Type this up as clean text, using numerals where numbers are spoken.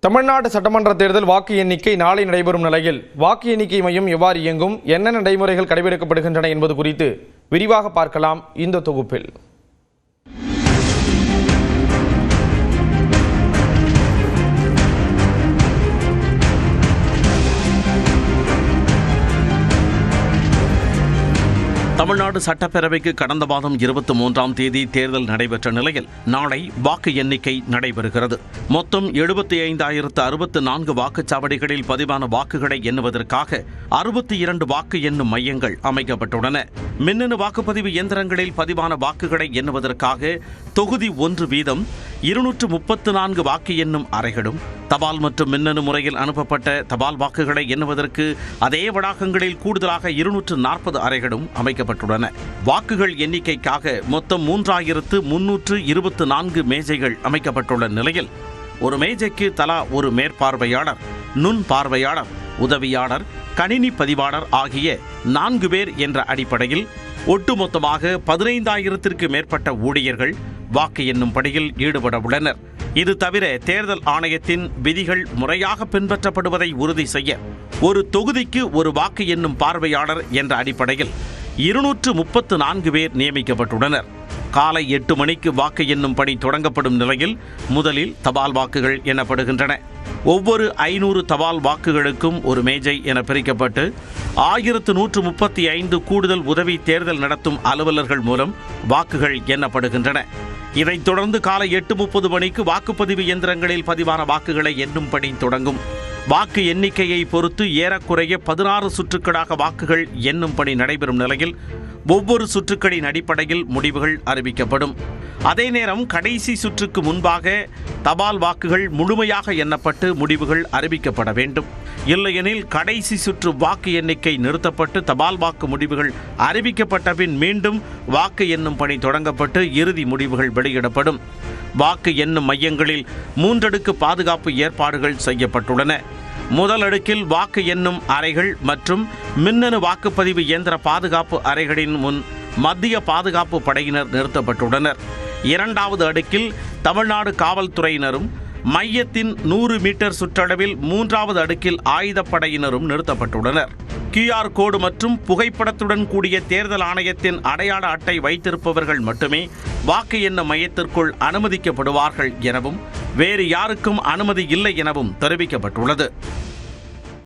தமிழ்நாடு சட்டமன்ற தேர்தல் வாக்கு எண்ணிக்கை நாளை நடைபெறும் நிலையில் வாக்கு எண்ணிக்கை மையம் எவ்வாறு இயங்கும், என்ன நடைமுறைகள் கடைபிடிக்கப்படுகின்றன என்பது குறித்து விரிவாக பார்க்கலாம் இந்த தொகுப்பில். தமிழ்நாடு சட்டப்பேரவைக்கு கடந்த மாதம் 23ஆம் தேதி தேர்தல் நடைபெற்ற நிலையில் நாளை வாக்கு எண்ணிக்கை நடைபெறுகிறது. மொத்தம் 75,064 வாக்குச்சாவடிகளில் பதிவான வாக்குகளை எண்ணுவதற்காக 62 வாக்கு எண்ணும் மையங்கள் அமைக்கப்பட்டுள்ளன. மின்னணு வாக்குப்பதிவு இயந்திரங்களில் பதிவான வாக்குகளை எண்ணுவதற்காக தொகுதி 1 வீதம் 234 வாக்கு எண்ணும் அறைகளும், தபால் மற்றும் மின்னணு முறையில் அனுப்பப்பட்ட தபால் வாக்குகளை எண்ணுவதற்கு அதே வளாகங்களில் கூடுதலாக 240 அறைகளும் அமைக்கப்பட்டுள்ளன. வாக்குகள் எண்ணிக்கைக்காக மொத்தம் 3,324 மேஜைகள் அமைக்கப்பட்டுள்ள நிலையில் ஒரு மேஜைக்கு தலா ஒரு மேற்பார்வையாளர், நுண் பார்வையாளர், உதவியாளர், கணினி பதிவாளர் ஆகிய 4 பேர் என்ற அடிப்படையில் ஒட்டுமொத்தமாக 15,000ற்கு மேற்பட்ட ஊழியர்கள் வாக்கு எண்ணும் பணியில் ஈடுபட உள்ளனர். இது தவிர தேர்தல் ஆணையத்தின் விதிகள் முறையாக பின்பற்றப்படுவதை உறுதி செய்ய ஒரு தொகுதிக்கு ஒரு வாக்கு எண்ணும் பார்வையாளர் என்ற அடிப்படையில் 234 பேர் நியமிக்கப்பட்டுள்ளனர். காலை 8 மணிக்கு வாக்கு எண்ணும் பணி தொடங்கப்படும் நிலையில் முதலில் தபால் வாக்குகள் எண்ணப்படுகின்றன. ஒவ்வொரு 500 தபால் வாக்குகளுக்கும் ஒரு மேஜை என பிரிக்கப்பட்டு 1135 கூடுதல் உதவி தேர்தல் நடத்தும் அலுவலர்கள் மூலம் வாக்குகள் எண்ணப்படுகின்றன. இதைத் தொடர்ந்து காலை 8:30 மணிக்கு வாக்குப்பதிவு இயந்திரங்களில் பதிவான வாக்குகளை எண்ணும் பணி தொடங்கும். வாக்கு எண்ணிக்கையை பொறுத்து ஏறக்குறைய 16 சுற்றுக்களாக வாக்குகள் எண்ணும் பணி நடைபெறும் நிலையில் ஒவ்வொரு சுற்றுக்களின் அடிப்படையில் முடிவுகள் அறிவிக்கப்படும். அதே நேரம் கடைசி சுற்றுக்கு முன்பாக தபால் வாக்குகள் முழுமையாக எண்ணப்பட்டு முடிவுகள் அறிவிக்கப்பட வேண்டும். இல்லையெனில் கடைசி சுற்று வாக்கு எண்ணிக்கை நிறுத்தப்பட்டு தபால் வாக்கு முடிவுகள் அறிவிக்கப்பட்ட பின் மீண்டும் வாக்கு எண்ணும் பணி தொடங்கப்பட்டு இறுதி முடிவுகள் வெளியிடப்படும். வாக்கு எண்ணும் மையங்களில் 3 அடுக்கு பாதுகாப்பு ஏற்பாடுகள் செய்யப்பட்டுள்ளன. முதல் அடுக்கில் வாக்கு எண்ணும் அறைகள் மற்றும் மின்னணு வாக்குப்பதிவு இயந்திர பாதுகாப்பு அறைகளின் முன் மத்திய பாதுகாப்பு படையினர் நிறுத்தப்பட்டுள்ளனர். 2வது அடுக்கில் தமிழ்நாடு காவல்துறையினரும், மையத்தின் 100 மீட்டர் சுற்றளவில் 3வது அடுக்கில் ஆயுதப்படையினரும் நிறுத்தப்பட்டுள்ளனர். QR கோடு மற்றும் புகைப்படத்துடன் கூடிய தேர்தல் ஆணையத்தின் அடையாள அட்டை வைத்திருப்பவர்கள் மட்டுமே வாக்கு எண்ணும் மையத்திற்குள் அனுமதிக்கப்படுவார்கள் எனவும் வேறு யாருக்கும் அனுமதி இல்லை எனவும் தெரிவிக்கப்பட்டுள்ளது.